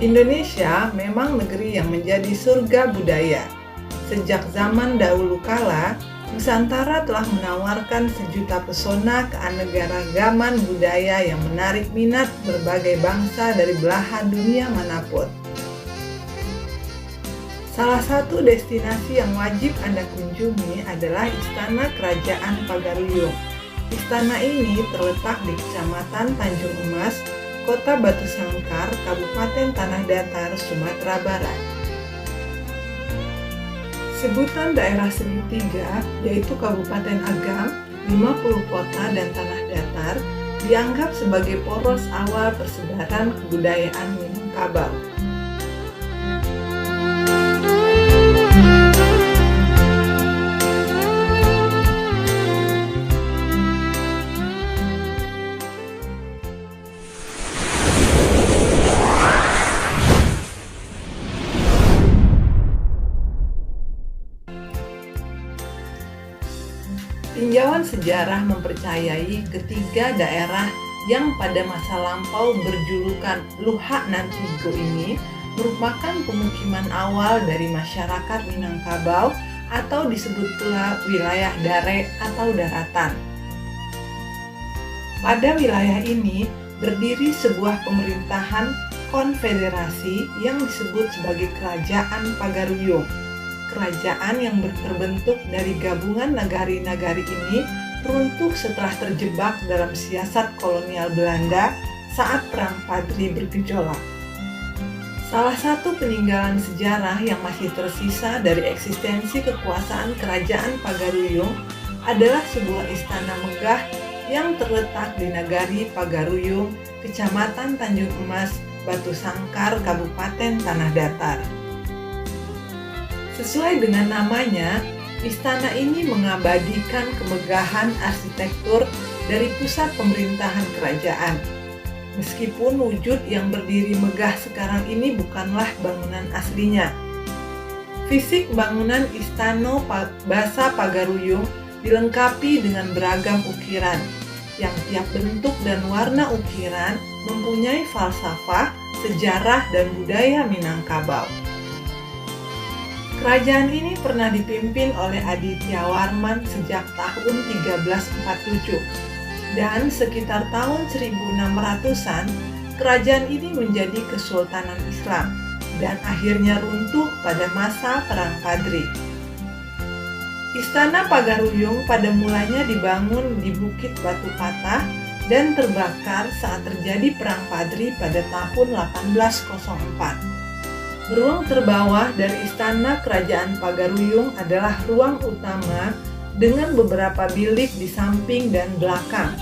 Indonesia memang negeri yang menjadi surga budaya. Sejak zaman dahulu kala, Nusantara telah menawarkan sejuta pesona keanekaragaman budaya yang menarik minat berbagai bangsa dari belahan dunia manapun. Salah satu destinasi yang wajib Anda kunjungi adalah Istana Kerajaan Pagaruyung. Istana ini terletak di Kecamatan Tanjung Emas, Kota Batu Sangkar, Kabupaten Tanah Datar, Sumatera Barat. Sebutan daerah segitiga, yaitu Kabupaten Agam, 50 kota dan Tanah Datar, dianggap sebagai poros awal persebaran kebudayaan Minangkabau. Tinjauan sejarah mempercayai ketiga daerah yang pada masa lampau berjulukan Luhak nan Tigo ini merupakan pemukiman awal dari masyarakat Minangkabau atau disebut pula wilayah Dare atau daratan. Pada wilayah ini berdiri sebuah pemerintahan konfederasi yang disebut sebagai Kerajaan Pagaruyung. Kerajaan yang terbentuk dari gabungan nagari-nagari ini runtuh setelah terjebak dalam siasat kolonial Belanda saat Perang Padri bergejolak. Salah satu peninggalan sejarah yang masih tersisa dari eksistensi kekuasaan Kerajaan Pagaruyung adalah sebuah istana megah yang terletak di Nagari Pagaruyung, Kecamatan Tanjung Emas, Batu Sangkar, Kabupaten Tanah Datar. Sesuai dengan namanya, istana ini mengabadikan kemegahan arsitektur dari pusat pemerintahan kerajaan. Meskipun wujud yang berdiri megah sekarang ini bukanlah bangunan aslinya. Fisik bangunan Istana Basa Pagaruyung dilengkapi dengan beragam ukiran, yang tiap bentuk dan warna ukiran mempunyai falsafah, sejarah, dan budaya Minangkabau. Kerajaan ini pernah dipimpin oleh Aditya Warman sejak tahun 1347 dan sekitar tahun 1600-an kerajaan ini menjadi Kesultanan Islam dan akhirnya runtuh pada masa Perang Padri. Istana Pagaruyung pada mulanya dibangun di Bukit Batu Patah dan terbakar saat terjadi Perang Padri pada tahun 1804. Ruang terbawah dari Istana Kerajaan Pagaruyung adalah ruang utama dengan beberapa bilik di samping dan belakang.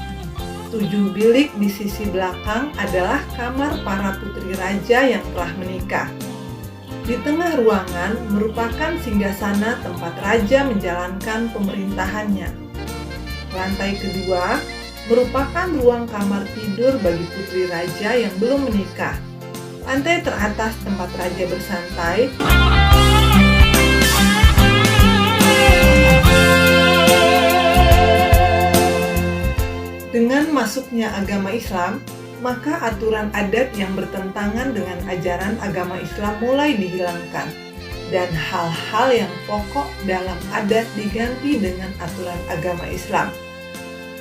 7 bilik di sisi belakang adalah kamar para putri raja yang telah menikah. Di tengah ruangan merupakan singgasana tempat raja menjalankan pemerintahannya. Lantai kedua merupakan ruang kamar tidur bagi putri raja yang belum menikah. Lantai teratas tempat raja bersantai. Dengan masuknya agama Islam, maka aturan adat yang bertentangan dengan ajaran agama Islam mulai dihilangkan, dan hal-hal yang pokok dalam adat diganti dengan aturan agama Islam.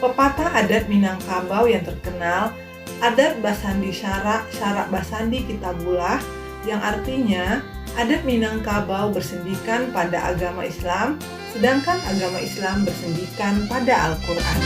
Pepatah adat Minangkabau yang terkenal, adat Basandi Syarak Basandi Kitabullah, yang artinya adat Minangkabau bersendikan pada agama Islam, sedangkan agama Islam bersendikan pada Al-Quran.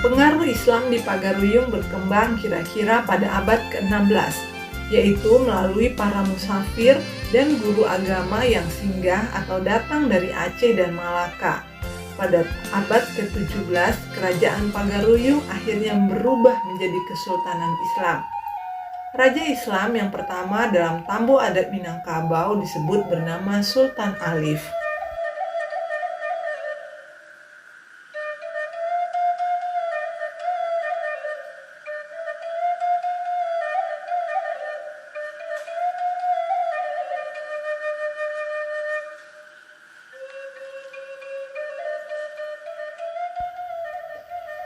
Pengaruh Islam di Pagaruyung berkembang kira-kira pada abad ke-16, yaitu melalui para musafir dan guru agama yang singgah atau datang dari Aceh dan Malaka. Pada abad ke-17, kerajaan Pagaruyung akhirnya berubah menjadi Kesultanan Islam. Raja Islam yang pertama dalam Tambo Adat Minangkabau disebut bernama Sultan Alif.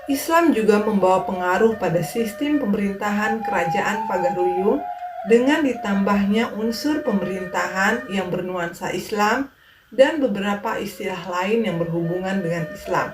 Islam juga membawa pengaruh pada sistem pemerintahan kerajaan Pagaruyung dengan ditambahnya unsur pemerintahan yang bernuansa Islam dan beberapa istilah lain yang berhubungan dengan Islam.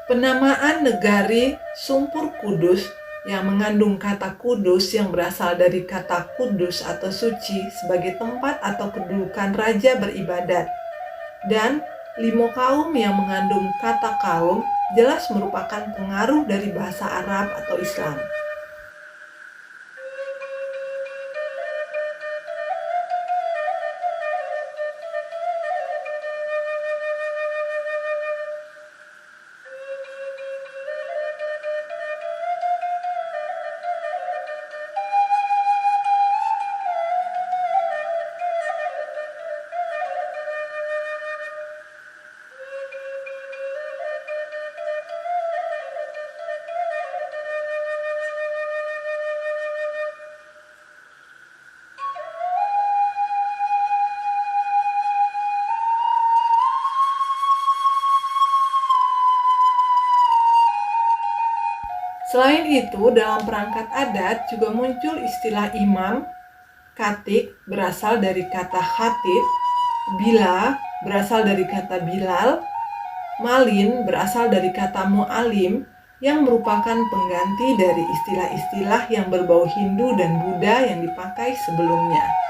Penamaan negari Sumpur Kudus yang mengandung kata kudus yang berasal dari kata kudus atau suci sebagai tempat atau kedudukan raja beribadat, dan Limo Kaum yang mengandung kata kaum jelas merupakan pengaruh dari bahasa Arab atau Islam. Selain itu, dalam perangkat adat juga muncul istilah imam, khatib berasal dari kata khatib, bila berasal dari kata bilal, malin berasal dari kata mu'alim yang merupakan pengganti dari istilah-istilah yang berbau Hindu dan Buddha yang dipakai sebelumnya.